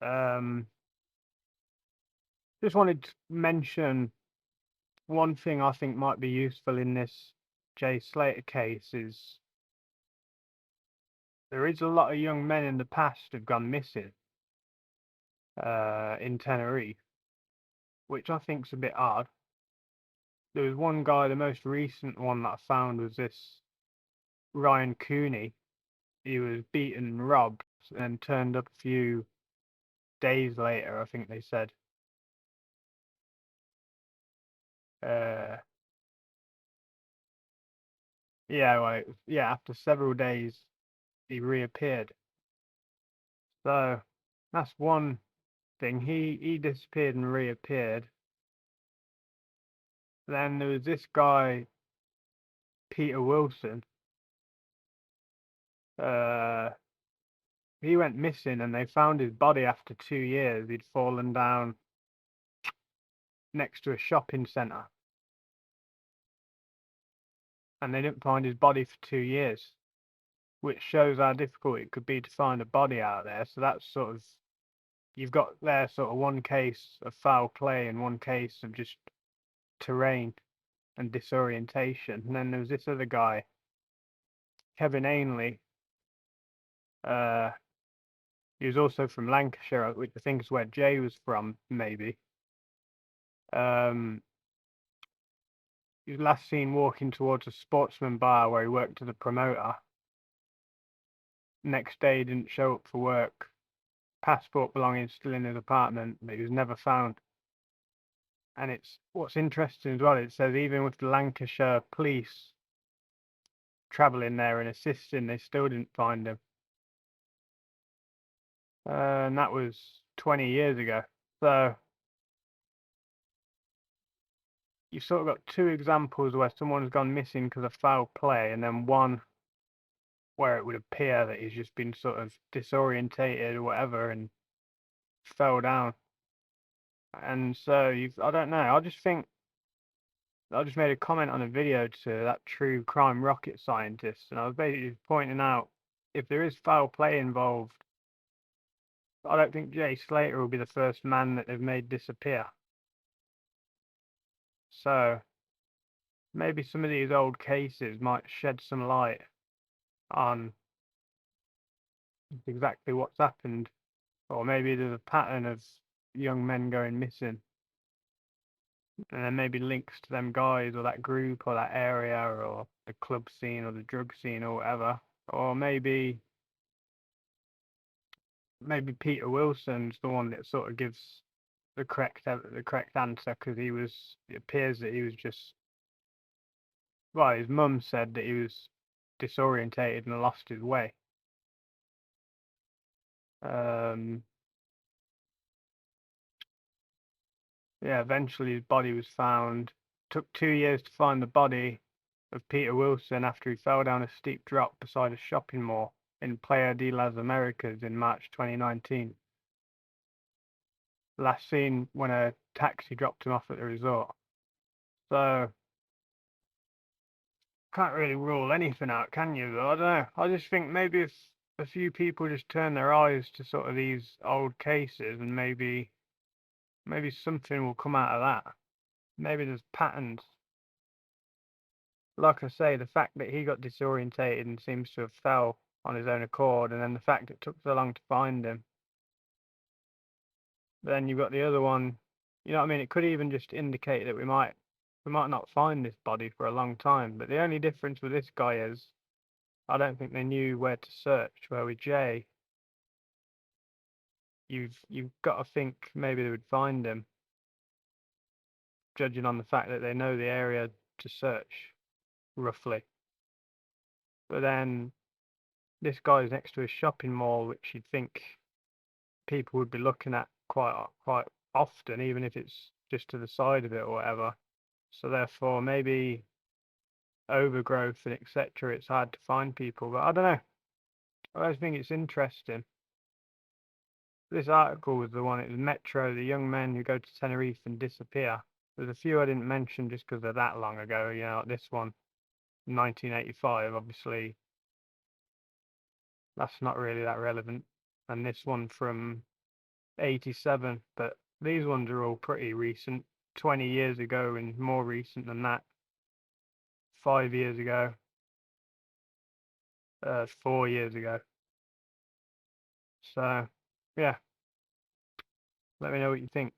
Um, just wanted to mention one thing I think might be useful in this Jay Slater case is there is a lot of young men in the past who've gone missing in Tenerife, which I think's a bit odd. There was one guy, the most recent one that I found was this Ryan Cooney. He was beaten and robbed and turned up a few days later, I think they said. Uh, yeah, well, yeah, after several days, he reappeared. So that's one thing. He disappeared and reappeared. Then there was this guy, Peter Wilson. Uh, he went missing, and they found his body after 2 years. He'd fallen down next to a shopping centre, and they didn't find his body for 2 years, which shows how difficult it could be to find a body out there. So that's sort of you've got there sort of one case of foul play and one case of just terrain and disorientation. And then there was this other guy, Kevin Ainley. Uh, he was also from Lancashire, which I think is where Jay was from, maybe. Um, he was last seen walking towards a sportsman bar where he worked as a promoter. Next day, he didn't show up for work. Passport belongings still in his apartment, but he was never found. And it's what's interesting as well. It says even with the Lancashire police travelling there and assisting, they still didn't find him. And that was 20 years ago. So you've sort of got two examples where someone's gone missing because of foul play, and then one where it would appear that he's just been sort of disorientated or whatever and fell down. And so I don't know. I just made a comment on a video to that true crime rocket scientist, and I was basically pointing out if there is foul play involved, I don't think Jay Slater will be the first man that they've made disappear. So maybe some of these old cases might shed some light on exactly what's happened, or maybe there's a pattern of young men going missing, and then maybe links to them guys or that group or that area or the club scene or the drug scene or whatever, or maybe Peter Wilson's the one that sort of gives the correct answer because it appears that he was just well, his mum said that he was disorientated and lost his way. Um, yeah, eventually his body was found. Took 2 years to find the body of Peter Wilson after he fell down a steep drop beside a shopping mall in Playa de las Americas in March 2019. Last seen when a taxi dropped him off at the resort. So can't really rule anything out, can you? I don't know. I just think maybe if a few people just turn their eyes to sort of these old cases, and maybe something will come out of that. Maybe there's patterns. Like I say, the fact that he got disorientated and seems to have fell on his own accord, and then the fact it took so long to find him. But then you've got the other one. You know what I mean? It could even just indicate that we might not find this body for a long time. But the only difference with this guy is I don't think they knew where to search. Where with Jay, you've got to think maybe they would find him, judging on the fact that they know the area to search roughly. But then this guy's next to a shopping mall, which you'd think people would be looking at quite often, even if it's just to the side of it or whatever. So therefore, maybe overgrowth and etc. It's hard to find people, but I don't know. I just think it's interesting. This article was the one. It was Metro, the young men who go to Tenerife and disappear. There's a few I didn't mention just because they're that long ago. You know, like this one, 1985. Obviously, that's not really that relevant. And this one from 87, but these ones are all pretty recent. 20 years ago and more recent than that. 5 years ago. 4 years ago. So, yeah. Let me know what you think.